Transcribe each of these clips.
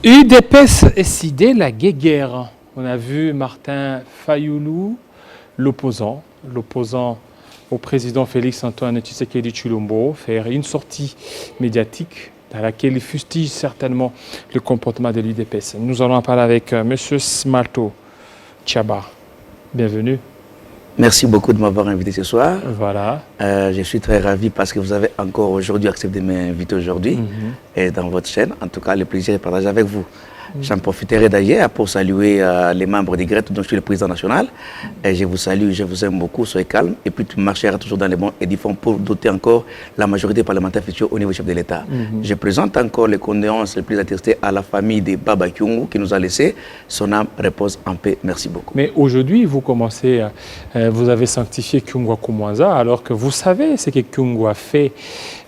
UDPS SID, la guéguerre. On a vu Martin Fayoulou, l'opposant au président Félix-Antoine Tshisekedi Tshilombo, faire une sortie médiatique dans laquelle il fustige certainement le comportement de l'UDPS. Nous allons en parler avec M. Smalto Tchaba. Bienvenue. Merci beaucoup de m'avoir invité ce soir. Voilà. Je suis très ravi parce que vous avez encore aujourd'hui accepté de m'inviter aujourd'hui et dans votre chaîne. En tout cas, le plaisir est partagé avec vous. J'en profiterai d'ailleurs pour saluer les membres des GRET dont je suis le président national. Et je vous salue, je vous aime beaucoup, soyez calme. Et puis tu marcheras toujours dans les bons et fonds pour doter encore la majorité parlementaire future au niveau du chef de l'État. Je présente encore les condoléances les plus attestées à la famille de Baba Kyungu qui nous a laissé. Son âme repose en paix. Merci beaucoup. Mais aujourd'hui, vous commencez, vous avez sanctifié Kyungu Kumwanza alors que vous savez ce que Kyungu a fait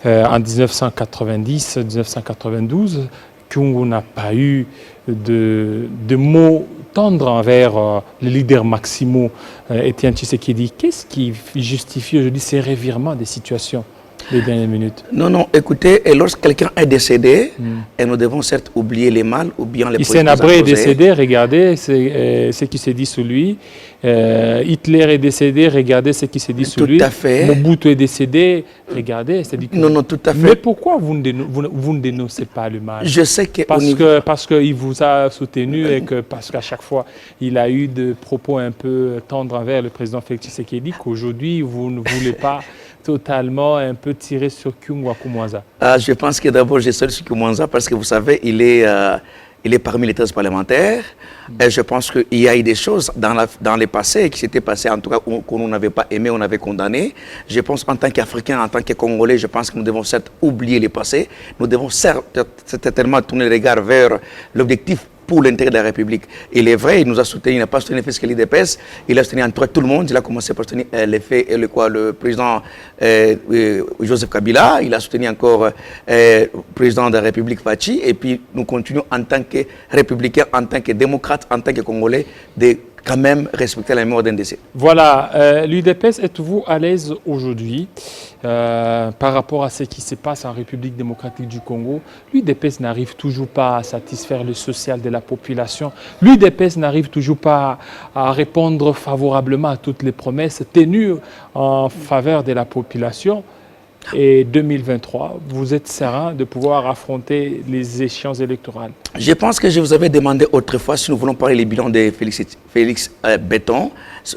en 1990-1992. Kyungu n'a pas eu de mots tendres envers le leader maximaux Étienne Tshisekedi. Qu'est-ce qui justifie aujourd'hui ces revirements des situations des dernières minutes? Non, non, écoutez, lorsque quelqu'un est décédé, et nous devons certes oublier les mal ou bien les Hissène Habré est décédé, regardez ce qui s'est dit sur lui. Hitler est décédé, regardez ce qui s'est dit sur lui. Tout à fait. Mobutu est décédé, regardez. Non, non, tout à fait. Mais pourquoi vous ne dénoncez pas le mal? Je sais que parce qu'il vous a soutenu et que parce qu'à chaque fois, il a eu des propos un peu tendres envers le président Félix Tshisekedi, qu'aujourd'hui, vous ne voulez pas totalement un peu tirer sur Kyungu Kumwanza. Je pense que d'abord, j'ai seul sur Kumwanza parce que vous savez, il est parmi les 13 parlementaires. Et je pense qu'il y a eu des choses dans le passé qui s'étaient passées, en tout cas, qu'on n'avait pas aimé, on avait condamné. Je pense en tant qu'Africains, en tant que Congolais, je pense que nous devons certes oublier le passé. Nous devons certainement tourner le regard vers l'objectif pour l'intérêt de la République. Il est vrai, il nous a soutenu, il n'a pas soutenu le fiscal l'UDPS, il a soutenu entre tout le monde, il a commencé par soutenir le président Joseph Kabila, il a soutenu encore le président de la République Fachi, et puis nous continuons en tant que républicains, en tant que démocrates, en tant que Congolais, de quand même respecter la mémoire d'un décès. Voilà, l'UDPS, êtes-vous à l'aise aujourd'hui par rapport à ce qui se passe en République démocratique du Congo? L'UDPS n'arrive toujours pas à satisfaire le social de la population. L'UDPS n'arrive toujours pas à répondre favorablement à toutes les promesses tenues en faveur de la population. Et 2023, vous êtes serein de pouvoir affronter les échéances électorales? Je pense que je vous avais demandé autrefois, si nous voulons parler des bilans de Félix Béton,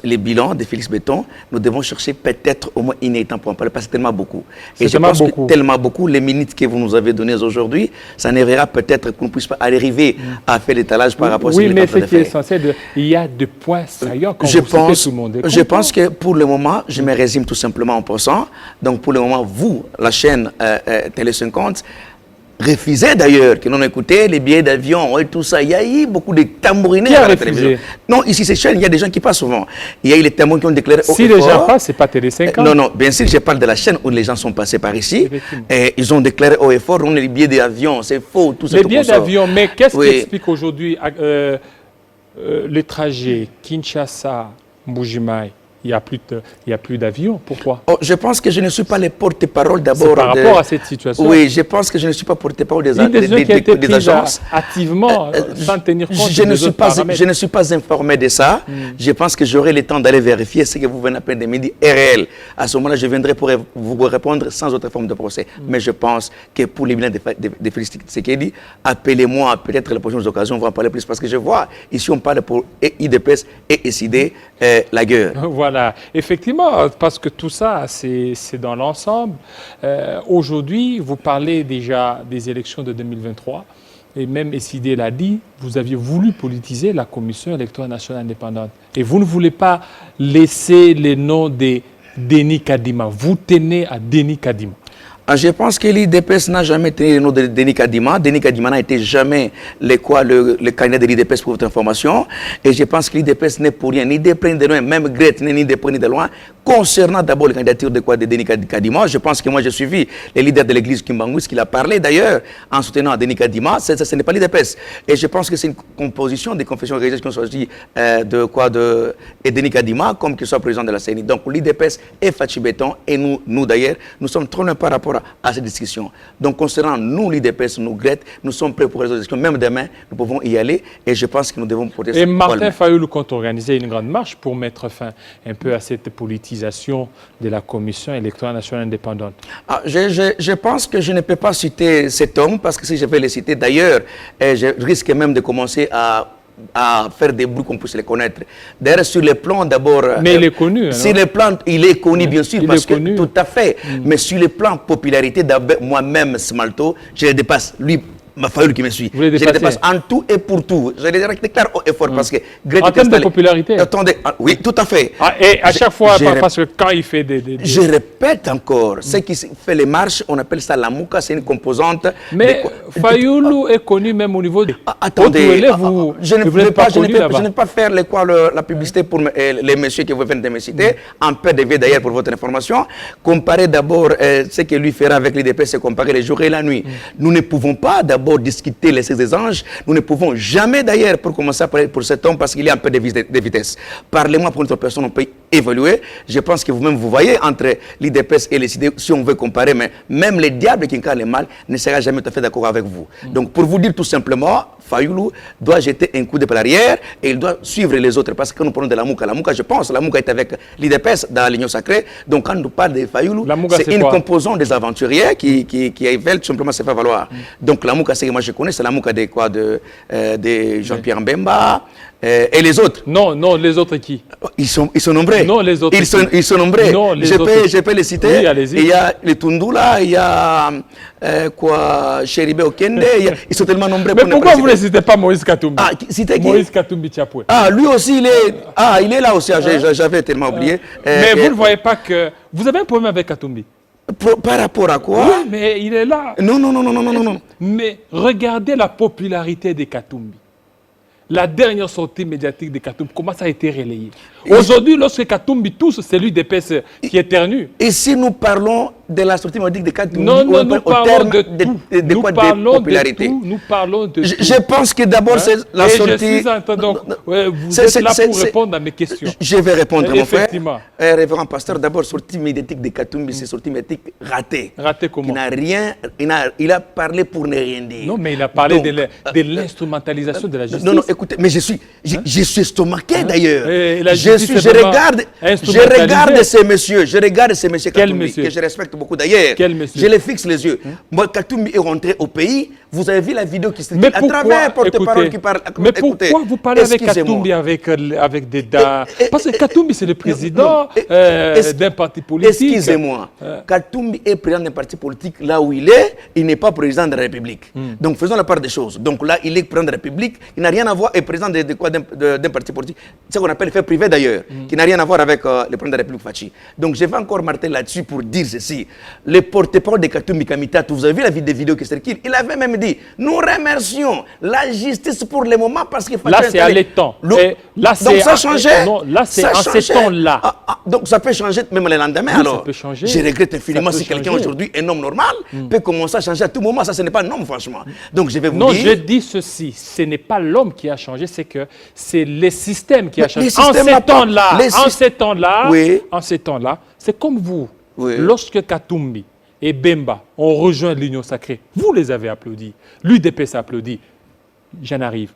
les bilans de Félix Béton, nous devons chercher peut-être au moins une étape pour en parler, parce que c'est tellement beaucoup. Et je pense que tellement beaucoup, les minutes que vous nous avez données aujourd'hui, ça ne verra peut-être qu'on ne puisse pas arriver à faire l'étalage par rapport à ce que mais ce qui est essentiel, il y a des points saillants quand je pense que pour le moment, je me résume tout simplement en pensant, donc pour le moment, vous, la chaîne Télé 50, refusez d'ailleurs que l'on écoutait les billets d'avion et tout ça. Il y a eu beaucoup de tambourinés à la télévision. Non, ici, ces chaînes, il y a des gens qui passent souvent. Il y a eu les témoins qui ont déclaré... Si les gens passent, ce n'est pas Télé 50. Non, non, bien sûr, je parle de la chaîne où les gens sont passés par ici. Et ils ont déclaré haut et fort, on a les billets d'avion, c'est faux, tout ça. Les billets d'avion, mais qu'est-ce qui explique aujourd'hui le trajet Kinshasa-Mbujimaï? Il n'y a plus d'avions. Pourquoi? Je pense que je ne suis pas le porte-parole d'abord. Par rapport à cette situation? Oui, je pense que je ne suis pas porte-parole des agences. Activement, sans tenir compte des autres paramètres. Je ne suis pas informé de ça. Je pense que j'aurai le temps d'aller vérifier ce que vous venez à peine de midi est réel. À ce moment-là, je viendrai pour vous répondre sans autre forme de procès. Mais je pense que pour les bilans de Félix Tshisekedi, appelez-moi peut-être les prochaines occasions, on va en parler plus. Parce que je vois, ici on parle pour UDPS et SID, la guerre. Voilà, effectivement, parce que tout ça, c'est dans l'ensemble. Aujourd'hui, vous parlez déjà des élections de 2023, et même SID l'a dit, vous aviez voulu politiser la Commission électorale nationale indépendante. Et vous ne voulez pas laisser les noms de Denis Kadima. Vous tenez à Denis Kadima. Je pense que l'IDPS n'a jamais tenu le nom de Denis Kadima. Denis Kadima n'a été jamais le candidat de l'IDPS pour votre information. Et je pense que l'IDPS n'est pour rien, ni de près ni de loin, même Grete, ni de près ni de loin, Concernant d'abord la candidature de Denis Kadima, je pense que moi j'ai suivi les leaders de l'église Kimbangu, ce qu'il a parlé d'ailleurs en soutenant Denis Kadima, ce n'est pas l'IDPS. Et je pense que c'est une composition des confessions religieuses qui ont choisi de Denis Kadima comme qu'il soit président de la CENI. Donc l'IDPS est Fachi Béton et nous d'ailleurs, nous sommes trop loin par rapport à cette discussion. Donc concernant nous, l'IDPS, nous Grette, nous sommes prêts pour les autres discussions. Même demain, nous pouvons y aller et je pense que nous devons porter ça. Et Martin Fayoulou compte organiser une grande marche pour mettre fin un peu à cette politisation de la Commission électorale nationale indépendante. Je pense que je ne peux pas citer cet homme parce que si je vais le citer, d'ailleurs, je risque même de commencer à faire des bruits qu'on puisse les connaître. D'ailleurs, sur le plan d'abord... Mais il est connu. Sur le plan, il est connu, bien sûr, parce que tout à fait. Mais sur le plan popularité, moi-même, Smalto, je le dépasse. Lui, Fayoulou qui me suit. Je le dépasse en tout et pour tout. Je le déclare haut et fort parce que... En termes de popularité. Attendez, oui, tout à fait. Et à chaque fois, parce que quand il fait des... Je répète encore, ce qui fait les marches, on appelle ça la mouka, c'est une composante... Mais Fayoulou est connu même au niveau de... Attendez, je ne vais pas faire la publicité pour les messieurs que vous venez de me citer, en paix de vie d'ailleurs pour votre information. Comparez d'abord ce que lui fera avec l'IDP, c'est comparer les jours et la nuit. Nous ne pouvons pas d'abord discuter les 16 anges. Nous ne pouvons jamais d'ailleurs, pour commencer à parler pour cet homme, parce qu'il y a un peu de vitesse. Parlez-moi pour une autre personne, on peut évoluer. Je pense que vous-même, vous voyez entre l'IDPS et les idées, si on veut comparer, mais même les diables qui incarnent le mal ne sera jamais tout à fait d'accord avec vous. Donc, pour vous dire tout simplement, Fayoulou doit jeter un coup de pied à l'arrière et il doit suivre les autres. Parce que quand nous parlons de la Mouka, je pense, la Mouka est avec l'IDPS dans l'Union sacrée. Donc, quand nous parlons de Fayoulou, c'est une composante des aventuriers qui veulent tout simplement se faire valoir. Donc, la Mouka, c'est que moi je connais, c'est la Mouka de Jean-Pierre Mbemba et les autres. Non, les autres qui? Ils sont nombreux. Non, les autres. Ils sont nombreux. Non, je peux les citer. Oui, allez-y. Il y a les Tundula, il y a Cheribe Okende, ils sont tellement nombreux. Mais pourquoi vous ne citez pas Moïse Katumbi? C'était qui? Moïse Katumbi Tchapoué. Lui aussi, il est là aussi. J'avais tellement oublié. Mais vous ne voyez pas que... Vous avez un problème avec Katumbi? Par rapport à quoi? Oui, mais il est là. Non. Mais regardez la popularité de Katumbi. La dernière sortie médiatique de Katumbi, comment ça a été relayé? Aujourd'hui, lorsque Katumbi tousse, c'est l'UDPS qui éternue. Et si nous parlons de la sortie médiatique de Katumbi, nous parlons de tout. Nous parlons de tout. Je pense que d'abord, c'est la sortie... Vous êtes là pour répondre à mes questions. Je vais répondre, mon frère. Effectivement. Révérend pasteur, d'abord, sortie médiatique de Katumbi, c'est sortie médiatique ratée. Ratée comment? Il a parlé pour ne rien dire. Non, mais il a parlé de l'instrumentalisation de la justice. Non, écoutez, mais je suis estomaqué d'ailleurs. Je regarde ces messieurs, Katumbi, que je respecte beaucoup d'ailleurs. Je les fixe les yeux. Moi, Katumbi est rentré au pays. Vous avez vu la vidéo qui s'est dit à travers porte-parole qui parle. Mais pourquoi vous parlez avec Katumbi avec des dames? Parce que Katumbi, c'est le président d'un parti politique. Excusez-moi. Katumbi est président d'un parti politique là où il n'est pas président de la République. Donc faisons la part des choses. Donc là, il est président de la République, il n'a rien à voir, et président d'un parti politique, ce qu'on appelle fait privé d'ailleurs, qui n'a rien à voir avec le président de la République Fachi. Donc je vais encore marteler là-dessus pour dire ceci. Le porte-parole de Katumbi Kamitatou, vous avez vu la vidéo qui circule, il avait même dit, nous remercions la justice pour le moment parce qu'il faut... Là, c'est à l'étang. Donc ça a changé. Non, là, c'est en ces temps-là. Donc ça peut changer même le lendemain alors. Ça peut changer. Je regrette infiniment si quelqu'un aujourd'hui, un homme normal, peut commencer à changer à tout moment. Ça, ce n'est pas un homme, franchement. Donc je vais vous dire... Non, je dis ceci. Ce n'est pas l'homme qui a changé, c'est que c'est le système qui a changé. En ces temps-là, c'est comme vous. Oui. Lorsque Katumbi et Bemba ont rejoint l'Union sacrée, vous les avez applaudis. L'UDPS a applaudi. J'en arrive.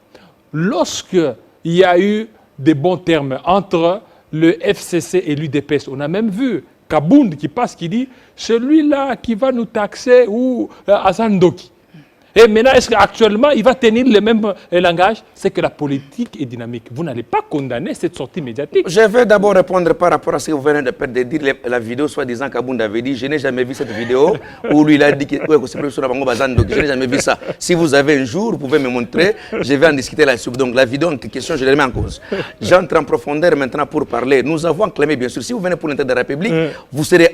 Lorsque il y a eu des bons termes entre le FCC et l'UDPS, on a même vu Kabound qui passe, qui dit « celui-là qui va nous taxer » ou Hassan Doki. Et maintenant, est-ce qu'actuellement, il va tenir le même langage? C'est que la politique est dynamique. Vous n'allez pas condamner cette sortie médiatique. Je vais d'abord répondre par rapport à ce que vous venez de dire, la vidéo, soi-disant qu'Abound avait dit. Je n'ai jamais vu cette vidéo où lui, il a dit que c'est plus sur la Bango Bazan. Donc, je n'ai jamais vu ça. Si vous avez un jour, vous pouvez me montrer. Je vais en discuter là-dessus. Donc, la vidéo en question, je la remets en cause. J'entre en profondeur maintenant pour parler. Nous avons acclamé, bien sûr. Si vous venez pour l'intérêt de la République,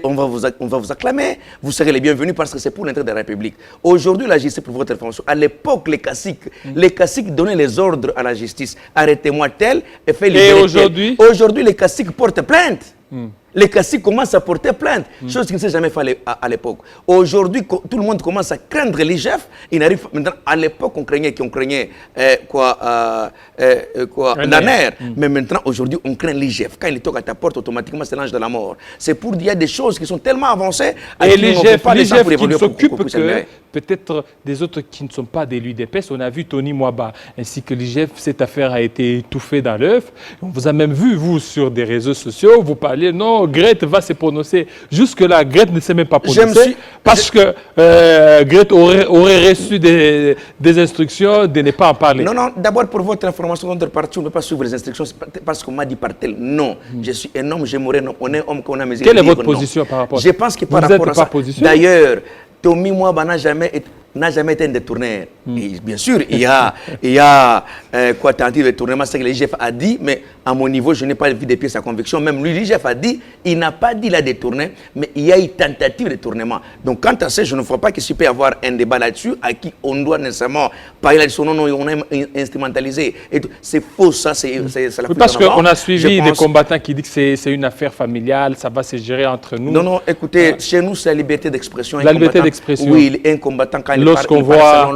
on va vous acclamer. Vous serez les bienvenus parce que c'est pour l'intérêt de la République. Aujourd'hui, la justice pour votre information. À l'époque, les caciques donnaient les ordres à la justice. Arrêtez-moi tel et fais les Et aujourd'hui, les caciques portent plainte. Les caciques commencent à porter plainte, chose qui ne s'est jamais fait à l'époque. Aujourd'hui, tout le monde commence à craindre l'IGF. Maintenant, à l'époque, on craignait la NER. Mais maintenant, aujourd'hui, on craint l'IGF. Quand il toque à ta porte, automatiquement, c'est l'ange de la mort. C'est pour dire des choses qui sont tellement avancées. Et l'IGF qui ne s'occupe que peut-être des autres qui ne sont pas des l'UDPS. On a vu Tony Mwaba ainsi que l'IGF. Cette affaire a été étouffée dans l'œuf. On vous a même vu, vous, sur des réseaux sociaux, vous parliez, non, Grete va se prononcer. Jusque-là, Grete ne s'est même pas prononcée parce que Grete aurait reçu des instructions de ne pas en parler. Non, non, d'abord pour votre information, notre parti, on ne peut pas suivre les instructions parce qu'on m'a dit par tel. Non, je suis un homme, je mourrai, non, on est homme qu'on a mes Quelle est votre position par rapport à ça? Je pense que par rapport à ça, d'ailleurs, Tommy Mwaba n'a jamais été un détourneur. Bien sûr, il y a tentative de détournement, c'est ce que l'IGF a dit, mais à mon niveau, je n'ai pas vu depuis sa conviction. Même lui, l'IGF a dit, il n'a pas dit la détourné, mais il y a eu tentative de détournement. Donc, quant à ça, je ne vois pas qu'il peut y avoir un débat là-dessus, à qui on doit nécessairement parler là-dessus. Non, non, on a instrumentalisé. C'est faux, ça, c'est la parce qu'on a suivi des combattants qui disent que c'est une affaire familiale, ça va se gérer entre nous. Non, non, écoutez, chez nous, c'est la liberté d'expression. La liberté d'expression. Oui, un combattant, quand lorsqu'on voit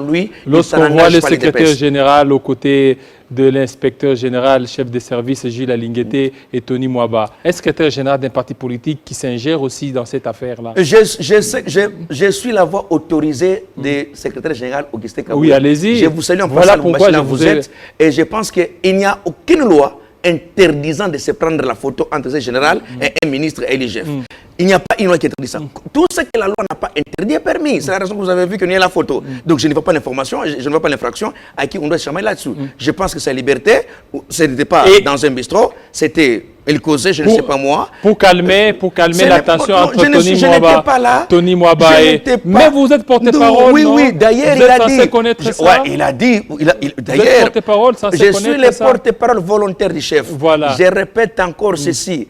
le secrétaire général aux côtés de l'inspecteur général, chef de service Gilles Alingueté et Tony Mwaba, est secrétaire général d'un parti politique qui s'ingère aussi dans cette affaire-là? Je suis la voix autorisée du secrétaire général Augustin Kabouya. Oui, allez-y. Je vous salue en voilà pourquoi vous êtes. Et je pense qu'il n'y a aucune loi interdisant de se prendre la photo entre ce général et un ministre et l'IGF. Il n'y a pas une loi qui interdit ça. Tout ce que la loi n'a pas interdit est permis. C'est la raison que vous avez vu qu'il y a la photo. Donc je ne vois pas l'information, je ne vois pas l'infraction à qui on doit se chamailler là-dessus. Je pense que c'est la liberté. Ce n'était pas dans un bistrot, c'était... Il causait, je ne sais pas moi. Pour calmer l'attention entre Tony Mwaba et... Mais vous êtes porte-parole, oui, oui, d'ailleurs, il a dit... connaître ça. Ouais, il a dit... D'ailleurs, je suis le porte-parole volontaire du chef. Voilà. Je répète encore ceci.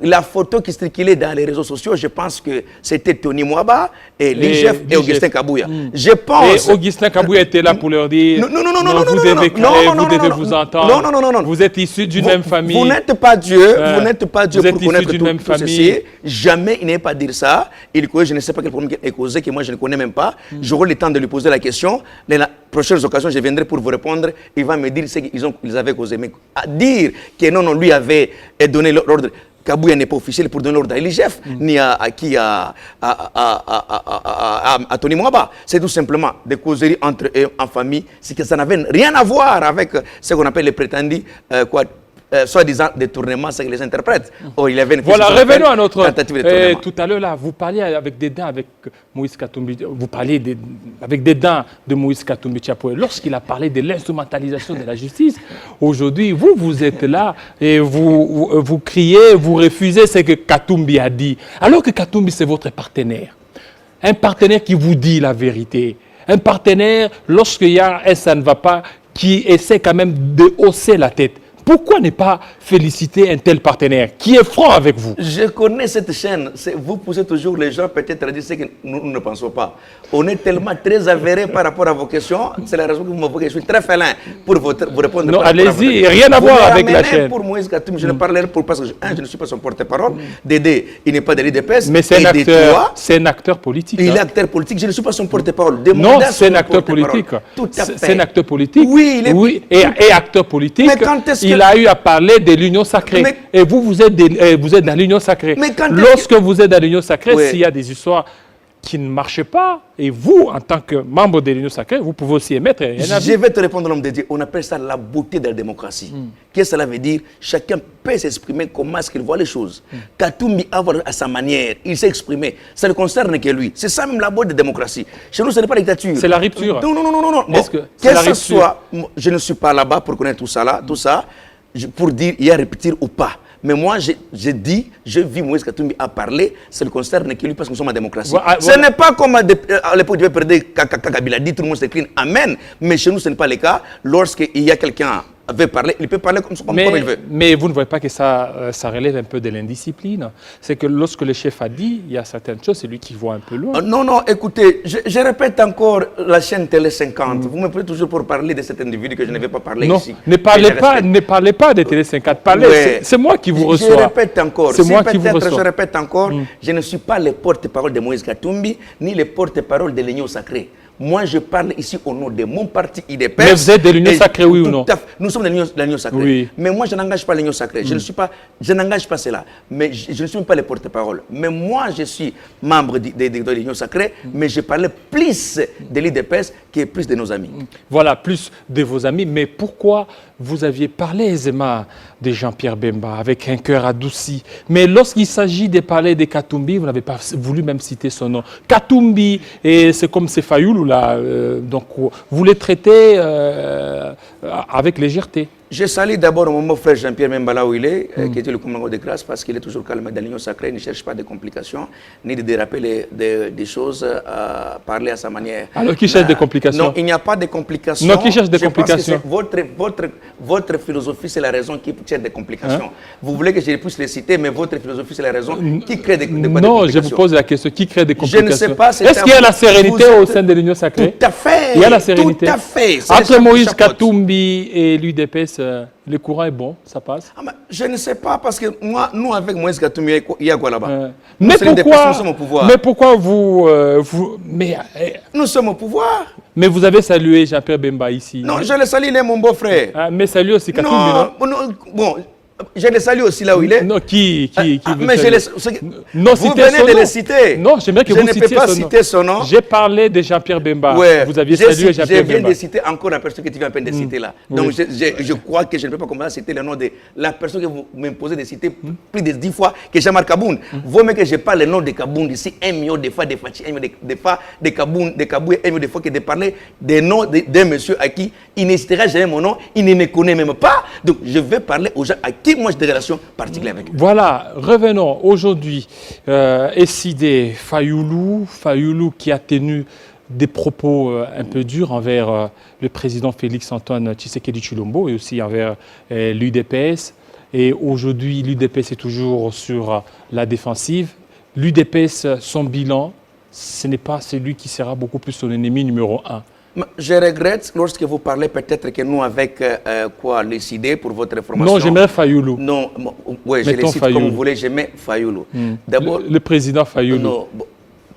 La photo qui circulait dans les réseaux sociaux, je pense que c'était Tony Mwaba et l'IGF et Augustin Kabouya. Je pense... Et Augustin Kabouya était là pour leur dire non, vous devez créer, vous devez vous entendre. Non. Vous êtes issus d'une même famille. Vous n'êtes pas Dieu, vous n'êtes pas Dieu pour connaître tout ceci. Jamais il n'est pas dire ça. Je ne sais pas quel problème il a causé, que moi je ne connais même pas. J'aurai le temps de lui poser la question. Dans les prochaines occasions, je viendrai pour vous répondre. Il va me dire ce qu'ils avaient causé. Mais à dire que non, lui avait donné l'ordre... Kabouya n'est pas officiel pour donner l'ordre à l'IGF, ni à Tony Mwaba. C'est tout simplement des causeries entre eux en famille. C'est que ça n'avait rien à voir avec ce qu'on appelle les prétendus, soi-disant détournements, c'est que les interprètes. Voilà, revenons à notre... tout à l'heure, là, vous parliez avec des dents avec Moïse Katumbi, vous parliez avec des dents de Moïse Katumbi Tchapoe. Lorsqu'il a parlé de l'instrumentalisation de la justice, aujourd'hui, vous êtes là et vous criez, vous refusez ce que Katumbi a dit. Alors que Katumbi, c'est votre partenaire. Un partenaire qui vous dit la vérité. Un partenaire, lorsqu'il y a un ça ne va pas, qui essaie quand même de hausser la tête. Pourquoi ne pas féliciter un tel partenaire qui est franc avec vous? Je connais cette chaîne. Vous poussez toujours les gens peut-être à dire ce que nous ne pensons pas. On est tellement très avérés par rapport à vos questions. C'est la raison que vous m'avez. Je suis très félin pour vous répondre. Non, allez-y, rien à voir avec la chaîne. Pour Moïse Katumbi, je ne parlerai pas parce que je ne suis pas son porte-parole. Dédé, il n'est pas de l'IDPS. Mais c'est un acteur politique. Il est acteur politique. Je ne suis pas son porte-parole. Non, c'est un acteur politique. Tout à fait. C'est un acteur politique. Oui, et acteur politique. Il a eu à parler de l'union sacrée. Et vous êtes dans l'union sacrée. Lorsque vous êtes dans l'union sacrée, s'il y a des histoires qui ne marchent pas, et vous, en tant que membre de l'union sacrée, vous pouvez aussi émettre un avis. Je vais te répondre, l'homme de Dieu. On appelle ça la beauté de la démocratie. Qu'est-ce que cela veut dire? Chacun peut s'exprimer comment est-ce qu'il voit les choses. Katumbi a à sa manière, il s'est exprimé. Ça ne concerne que lui. C'est ça même la beauté de la démocratie. Chez nous, ce n'est pas la dictature. C'est la rupture. Non. Bon, que ce soit, je ne suis pas là-bas pour connaître tout ça, tout ça. Pour dire il y a rupture ou pas. Mais moi, je dis, je vis Moïse Katumbi à parler, ça ne concerne que lui parce que nous sommes en démocratie. Ce n'est pas comme à l'époque du PRD, Kabila dit, tout le monde s'écline, amen. Mais chez nous, ce n'est pas le cas. Lorsqu'il y a quelqu'un veut parler, il peut parler comme il veut. Mais vous ne voyez pas que ça relève un peu de l'indiscipline. C'est que lorsque le chef a dit, il y a certaines choses, c'est lui qui voit un peu loin. Non, non, écoutez, je répète encore la chaîne Télé 50. Vous me prenez toujours pour parler de cet individu que je ne vais pas parler ici. Ne parlez pas de Télé 50. C'est moi qui vous reçois. Je répète encore. C'est moi qui vous reçois. Je répète encore, je ne suis pas le porte-parole de Moïse Katumbi, ni le porte-parole de l'Union Sacrée. Moi, je parle ici au nom de mon parti IDPS. Mais vous êtes de l'Union Sacrée, oui ou non? Nous sommes de l'Union Sacrée. Oui. Mais moi, je n'engage pas l'Union Sacrée. Je n'engage pas cela. Mais je ne suis même pas le porte-parole. Mais moi, je suis membre de l'Union Sacrée, mais je parlais plus de l'IDPS que plus de nos amis. Voilà, plus de vos amis. Mais pourquoi vous aviez parlé aisément de Jean-Pierre Bemba avec un cœur adouci? Mais lorsqu'il s'agit de parler de Katumbi, vous n'avez pas voulu même citer son nom. Katumbi, c'est comme c'est Fayoulou là, donc vous les traitez avec légèreté. Je salue d'abord mon frère Jean-Pierre Bemba là où il est, qui était le commandant de grâce, parce qu'il est toujours calme dans l'Union Sacrée, il ne cherche pas de complications, ni de déraper des choses, parler à sa manière. Alors qui cherche des complications? Non, il n'y a pas de complications. Non, qui cherche des complications? Votre philosophie, c'est la raison qui cherche des complications. Vous voulez que je puisse les citer, mais votre philosophie, c'est la raison qui crée des complications. Non, je vous pose la question, qui crée des complications? Je ne sais pas. Est-ce qu'il y a la sérénité au sein de l'Union Sacrée? Tout à fait. Il y a la sérénité. Tout à fait. Entre Moïse Katumbi et l'UDPS, le courant est bon, ça passe? Je ne sais pas, parce que nous, avec Moïse Katumbi, il y a quoi là-bas? Mais pourquoi? Nous sommes au pouvoir. Mais pourquoi nous sommes au pouvoir. Mais vous avez salué Jean-Pierre Bemba ici. Non, je le salue, il est mon beau-frère. Mais saluez aussi Katumbi, non? Bon, je le salue aussi là où il est. Non, qui mais vous venez de le citer. Non, j'aimerais que vous citiez son nom. Je ne peux pas citer son nom. J'ai parlé de Jean-Pierre Bemba. Ouais, vous aviez salué Jean-Pierre Bemba. Je viens de citer encore la personne que tu viens à peine de citer là. Donc je crois que je ne peux pas commencer à citer le nom de la personne que vous m'imposez de citer plus de 10 fois, que Jean-Marc Kaboun. Vaut mieux que je parle le nom de Kaboun ici 1 million de fois, de Fachi, 1 million de fois, de Kaboun, de Kabou, 1 million de fois, que de parler des noms d'un monsieur à qui il ne citera jamais mon nom, il ne me connaît même pas. Donc je vais parler aux gens à qui moi j'ai des relations particulières avec eux. Voilà, revenons aujourd'hui. Essidé Fayoulou qui a tenu des propos un peu durs envers le président Félix-Antoine Tshisekedi Tshilombo et aussi envers l'UDPS. Et aujourd'hui, l'UDPS est toujours sur la défensive. L'UDPS, son bilan, ce n'est pas celui qui sera beaucoup plus son ennemi numéro 1. Je regrette lorsque vous parlez peut-être que nous avec les idées pour votre information. Non, j'aimerais Fayoulou. Non, oui, je les cite comme vous voulez, j'aimais Fayoulou. D'abord, le président Fayoulou. Non,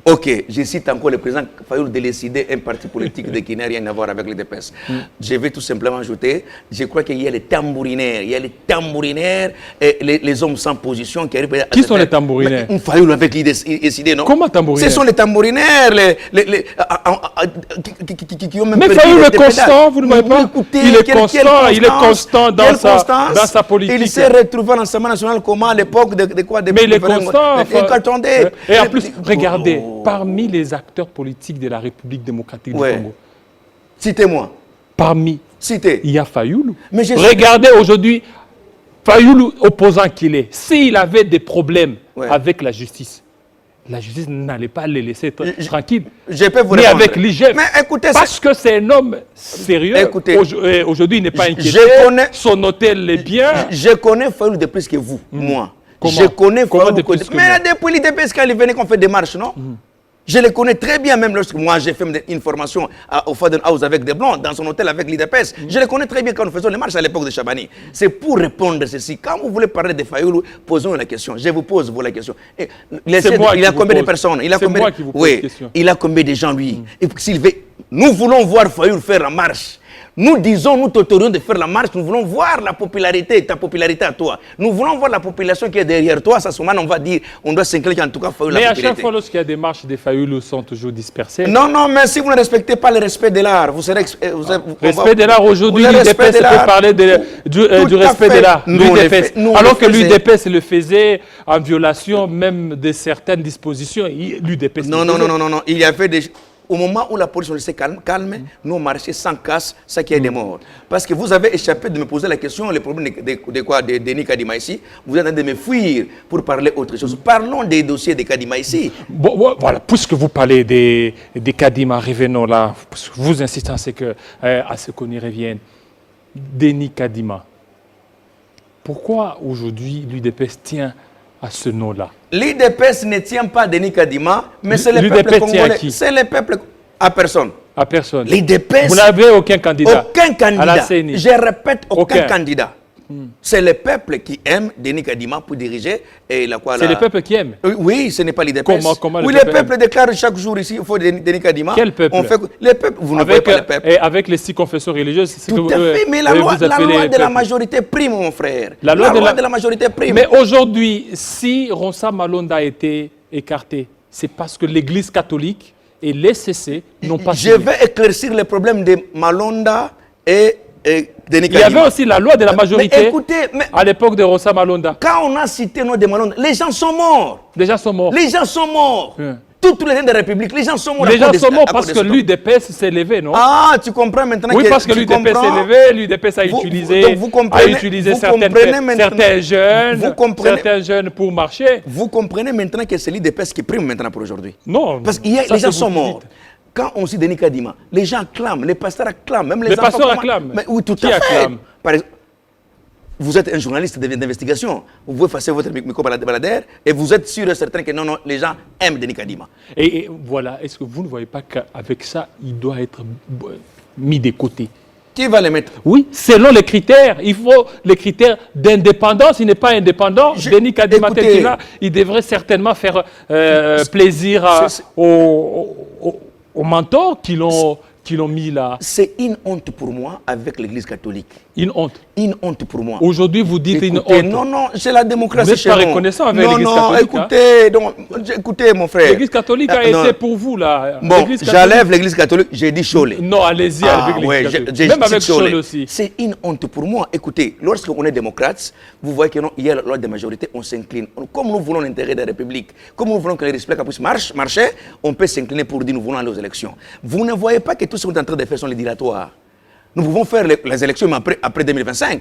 ok, je cite encore le président Fayoulou de décider un parti politique qui n'a rien à voir avec les DPS. Je vais tout simplement ajouter, je crois qu'il y a les tambourinaires, et les hommes sans position qui arrivent à... Qui sont les tambourinaires? Fayoulou avec l'idée, non? Comment tambourinaires? Ce sont les tambourinaires, qui ont même... Mais Fayoulou est constant, vous ne voyez pas? Il est constant dans sa politique. Il s'est retrouvé à l'Assemblée nationale comment à l'époque de quoi? Mais il est constant. Attendez. Et en plus, regardez. Parmi les acteurs politiques de la République démocratique du Congo. Citez-moi. Citez. Il y a Fayoulou. Mais regardez aujourd'hui, Fayoulou, opposant qu'il est, s'il avait des problèmes avec la justice n'allait pas les laisser tranquilles. Je peux vous répondre. Mais avec l'IGF. Parce que c'est un homme sérieux. Écoutez, aujourd'hui, il n'est pas inquiété. Son hôtel est bien. Je connais Fayoulou de plus que vous, moi. Comment? Je connais Fayoulou Mais depuis l'IDPS, quand il venait qu'on fait des marches, non? Je le connais très bien, même lorsque moi j'ai fait une formation au Faden House avec des Blancs, dans son hôtel avec l'IDPS. Je le connais très bien quand nous faisions les marches à l'époque de Chabani. C'est pour répondre à ceci. Quand vous voulez parler de Fayoulou, posons la question. Je vous pose la question. Il a combien de personnes? C'est moi qui vous pose la question. Il a combien de gens, lui? Et nous voulons voir Fayoulou faire la marche. Nous disons, nous t'autorisons de faire la marche, nous voulons voir la popularité, ta popularité à toi. Nous voulons voir la population qui est derrière toi. Ça, souvent, on va dire, on doit s'incliner en tout cas Fayoulou. Mais à chaque fois, lorsqu'il y a des marches, des Fayoulou sont toujours dispersés. Non, mais si vous ne respectez pas le respect de l'art, vous serez... respect de l'art, aujourd'hui, l'UDPS peut parler du respect de l'art. Alors que l'UDPS le faisait en violation même de certaines dispositions. L'UDPS non, il y avait des... Au moment où la police s'est calme, nous on marchait sans casse, ça qui est des morts. Parce que vous avez échappé de me poser la question, le problème de quoi, de Denis Kadima ici, vous êtes en train de me fuir pour parler autre chose. Parlons des dossiers de Kadima ici. Voilà, puisque vous parlez des Kadima, revenons là, vous insistez à ce qu'on y revienne. Denis Kadima. Pourquoi aujourd'hui l'UDPS tient à ce nom-là? L'UDPS ne tient pas Denis Kadima, mais c'est le peuple congolais. C'est le peuple à personne. À personne. L'UDPS. Vous n'avez aucun candidat. Aucun candidat. À la CENI. Je répète, aucun candidat. C'est le peuple qui aime Denis Kadima pour diriger. C'est le peuple qui aime. Oui, ce n'est pas l'UDPS. Comment oui, le peuple déclare chaque jour ici, il faut Denis Kadima. Quel peuple? Le peuple, vous ne voyez pas le peuple. Et avec les 6 confessions religieuses, c'est tout à fait, mais la loi de la majorité prime, mon frère. La loi de la majorité prime. Mais aujourd'hui, si Ronsa Malonda a été écarté, c'est parce que l'Église catholique et les CC n'ont pas Je vais éclaircir le problème de Malonda et Denis Kadima. Il y avait aussi la loi de la majorité mais écoutez, à l'époque de Ronsa Malonda. Quand on a cité le nom de Malonda, les gens sont morts. Les gens sont morts. Les gens sont morts. Tous les gens de la République, les gens sont morts. Les gens sont morts parce que l'UDPS s'est levé, non? Ah, tu comprends maintenant. Oui, parce que l'UDPS s'est levé, l'UDPS a utilisé certains jeunes pour marcher. Vous comprenez maintenant que c'est l'UDPS qui prime maintenant pour aujourd'hui? Non. Parce que les gens sont morts. Quand on dit Denis Kadima, les gens acclament, les pasteurs acclament, même les enfants. Les pasteurs acclament. Mais oui, tout à fait. Par exemple, vous êtes un journaliste d'investigation, vous pouvez passer votre micro-baladeur et vous êtes sûr et certain que non, les gens aiment Denis Kadima. Et voilà, est-ce que vous ne voyez pas qu'avec ça, il doit être mis de côté? Qui va les mettre? Oui, selon les critères. Il faut les critères d'indépendance. Il n'est pas indépendant. Denis Kadima, il devrait certainement faire plaisir aux mentors qui l'ont mis là. C'est une honte pour moi avec l'Église catholique. Une honte. Une honte pour moi. Aujourd'hui, vous dites écoutez, une honte. Non, c'est la démocratie. Vous n'êtes pas reconnaissant avec l'Église catholique. Écoutez, mon frère. L'Église catholique a été pour vous là. Bon, j'enlève l'Église catholique, j'ai dit Cholet. Non, allez-y avec l'Église catholique. Même avec Cholet aussi. C'est une honte pour moi. Écoutez, lorsqu'on est démocrate, vous voyez que non, il y a l'ordre de majorité, on s'incline. Comme nous voulons l'intérêt de la République, comme nous voulons que les respects puissent marcher, on peut s'incliner pour dire nous voulons aller aux élections. Vous ne voyez pas que tout ce qu'on est en train de faire sont les dilatoires. Nous pouvons faire les élections après 2025.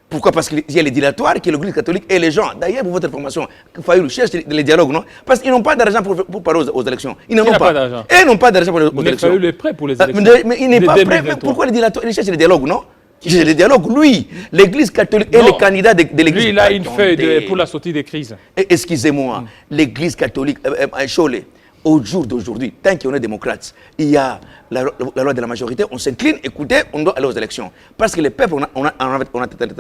Pourquoi? Parce qu'il y a les dilatoires qui est l'Église catholique et les gens. D'ailleurs, pour votre information, Fayou cherche les dialogues, non? Parce qu'ils n'ont pas d'argent pour parler aux élections. Ils n'en ont pas. Ils n'ont pas d'argent pour les élections. Fayou est prêt pour les élections. Mais il n'est pas prêt. Mais pourquoi les dilatoires? Il cherche les dialogues, non? Il cherche les dialogues. Lui, l'Église catholique est le candidat de l'Église. Lui, il a une feuille pour la sortie des crises. Excusez-moi, l'Église catholique, Cholet, au jour d'aujourd'hui, tant qu'on est démocrate, il y a la loi de la majorité, on s'incline, écoutez, on doit aller aux élections. Parce que le peuple, on a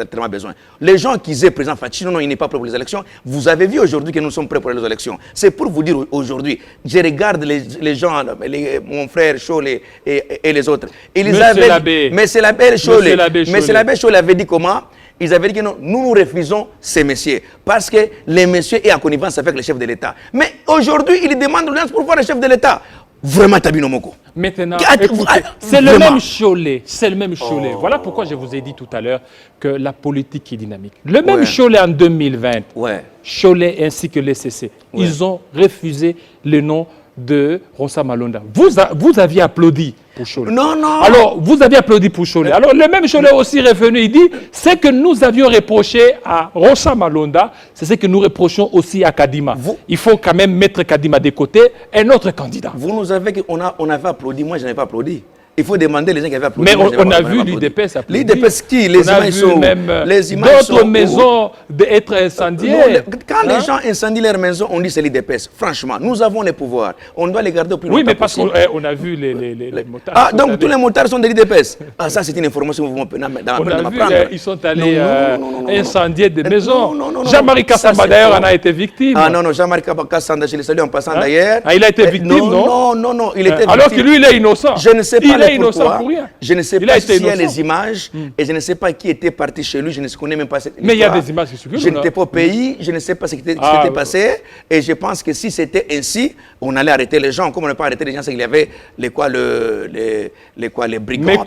tellement besoin. Les gens qui disaient, président Fachi, non, il n'est pas prêt pour les élections, vous avez vu aujourd'hui que nous sommes prêts pour aller aux élections. C'est pour vous dire aujourd'hui, je regarde les gens, mon frère Cholet et les autres. Mais c'est l'abbé Cholet avait dit comment? Ils avaient dit que non, nous refusons ces messieurs parce que les messieurs est en connivence avec le chef de l'État. Mais aujourd'hui, ils demandent l'audience pour voir le chef de l'État. Vraiment, Tabino Moko. Maintenant, c'est le même Cholet. C'est le même Cholet. Voilà pourquoi je vous ai dit tout à l'heure que la politique est dynamique. Le même Cholet en 2020, Cholet ainsi que les CC, ils ont refusé le nom de Ronsa Malonda. Vous aviez applaudi pour Cholet. Non. Alors, vous aviez applaudi pour Cholet. Alors, le même Cholet aussi revenu, il dit, c'est que nous avions reproché à Ronsa Malonda, c'est ce que nous reprochons aussi à Kadima. Il faut quand même mettre Kadima de côté, un autre candidat. Vous nous avez, on avait applaudi, moi je n'avais pas applaudi. Il faut demander les gens qui avaient applaudi. Mais on a vu l'UDPS applaudir. L'UDPS qui? Les images sont... Les images d'autres maisons être incendiées. Quand les gens incendient leurs maisons, on dit c'est l'UDPS. Franchement, nous avons les pouvoirs. On doit les garder au plus longtemps. Oui, mais parce qu'on a vu les motards. Ah, donc tous les motards sont de l'UDPS. Ah, ça c'est une information que vous m'apprendre. Ils sont allés incendier des maisons. Jean-Marie Kassamba d'ailleurs en a été victime. Ah non, Jean-Marie Kassamba, je l'ai salué en passant d'ailleurs. Il a été victime, non? Non, il était victime. Alors que lui, il est innocent. Je ne sais pas. Il est innocent pour rien. Je ne sais pas s'il y a les images et je ne sais pas qui était parti chez lui. Je ne connais même pas cette histoire. Mais il y a des images qui circulent. Je n'étais pas au pays, je ne sais pas ce qui s'était passé. Et je pense que si c'était ainsi, on allait arrêter les gens. Comme on n'a pas arrêté les gens, c'est qu'il y avait les brigands. Mais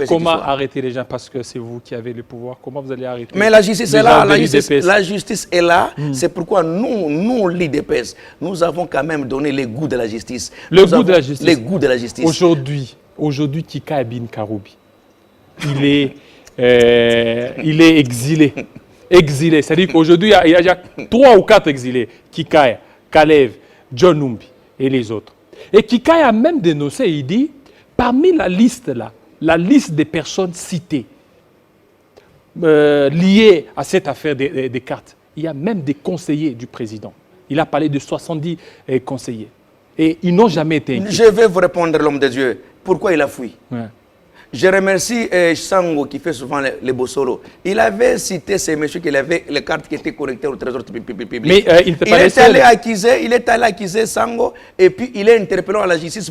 comment arrêter les gens? Parce que c'est vous qui avez le pouvoir. Comment vous allez arrêter? Mais la justice est là. La justice est là. C'est pourquoi nous, l'IDPS, nous avons quand même donné les goûts de la justice. Le goût de la justice. Les goûts de la justice. Aujourd'hui, Kika Ebin Karoubi, il est exilé. Exilé. C'est-à-dire qu'aujourd'hui, il y a 3 ou 4 exilés. Kika, Kalev, John Numbi et les autres. Et Kika a même dénoncé, il dit, parmi la liste des personnes citées, lié à cette affaire des cartes. Il y a même des conseillers du président. Il a parlé de 70 conseillers. Et ils n'ont jamais été inquiets. Je vais vous répondre, l'homme de Dieu. Pourquoi il a fui? Ouais. Je remercie Sango qui fait souvent les beaux solos. Il avait cité ces messieurs qui avaient les cartes qui étaient connectées au trésor public. Mais il est allé accuser Sango et puis il est interpellé à la justice.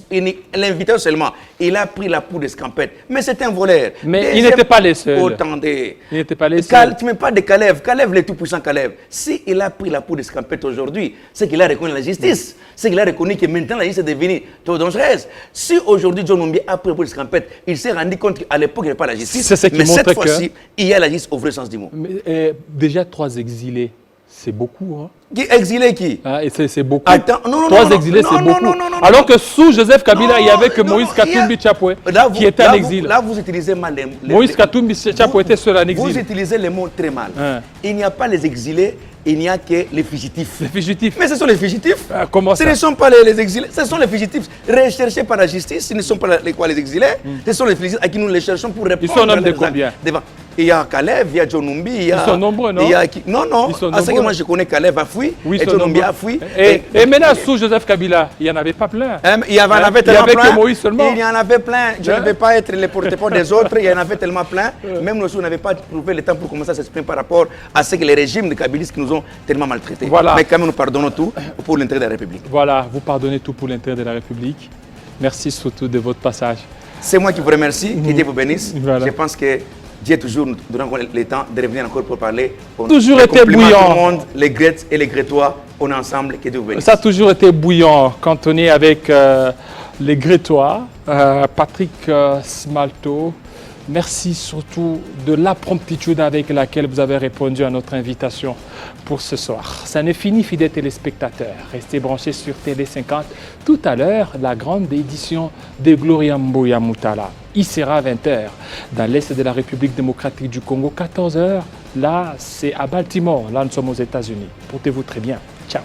L'invité seulement. Il a pris la poudre d'escampette. Mais c'est un voleur. Mais il n'était pas les seuls. Attendez. Il n'était pas les seuls. Tu ne mets pas de Kalev. Kalev, le tout-puissant Kalev. S'il a pris la poudre d'escampette aujourd'hui, c'est qu'il a reconnu la justice. C'est qu'il a reconnu que maintenant la justice est devenue trop dangereuse. Si aujourd'hui John Numbi a pris la poudre d'escampette, il s'est rendu compte qu'à l'époque, il n'y avait pas la justice. C'est ce qui mais montre cette fois-ci, il y a la justice au vrai sens du mot. Mais, déjà 3 exilés, c'est beaucoup. Hein? Qui exilé qui? Ah, c'est beaucoup. Attends, non, 3 exilés, c'est beaucoup. Alors que sous Joseph Kabila, il y avait que Moïse Katumbi Chapwe qui était en exil. Là, vous utilisez mal les mots. Moïse Katumbi Chapwe était seul en exil. Vous utilisez les mots très mal. Hein. Il n'y a pas les exilés, il n'y a que les fugitifs. Les fugitifs. Mais ce sont les fugitifs. Comment ça? Ce ne sont pas les exilés, ce sont les fugitifs recherchés par la justice. Ce ne sont pas les exilés, ce sont les fugitifs à qui nous les cherchons pour répondre. Ils sont en nombre de combien? Il y a Kalev, il y a John Numbi, il y a... Ils sont nombreux, non? Non. À ce que moi je connais, Kalev a fui, et John Numbi a fui. Et maintenant, sous Joseph Kabila, il n'y en avait pas plein. Il y en avait tellement plein. Il n'y avait que Moïse seulement. Il y en avait plein. Je ne vais pas être le porte-parole des autres. Il y en avait tellement plein. Même nous, on n'avait pas trouvé le temps pour commencer à s'exprimer par rapport à ce que les régimes de kabilistes qui nous ont tellement maltraités. Voilà. Mais quand même, nous pardonnons tout pour l'intérêt de la République. Voilà, vous pardonnez tout pour l'intérêt de la République. Merci surtout de votre passage. C'est moi qui vous remercie. Que Dieu vous bénisse. Voilà. Je pense que Dieu toujours nous donnera le temps de revenir encore pour parler. Toujours les été bouillant. Tout le monde, les Grecs et les Grétois, on est ensemble. Que Dieu vous bénisse. Ça a toujours été bouillant quand on est avec les Grétois, Patrick Smalto. Merci surtout de la promptitude avec laquelle vous avez répondu à notre invitation pour ce soir. Ça n'est fini, fidèles téléspectateurs. Restez branchés sur Télé 50. Tout à l'heure, la grande édition de Gloria Mboya Moutala. Il sera à 20h dans l'Est de la République démocratique du Congo, 14h. Là, c'est à Baltimore. Là, nous sommes aux États-Unis. Portez-vous très bien. Ciao.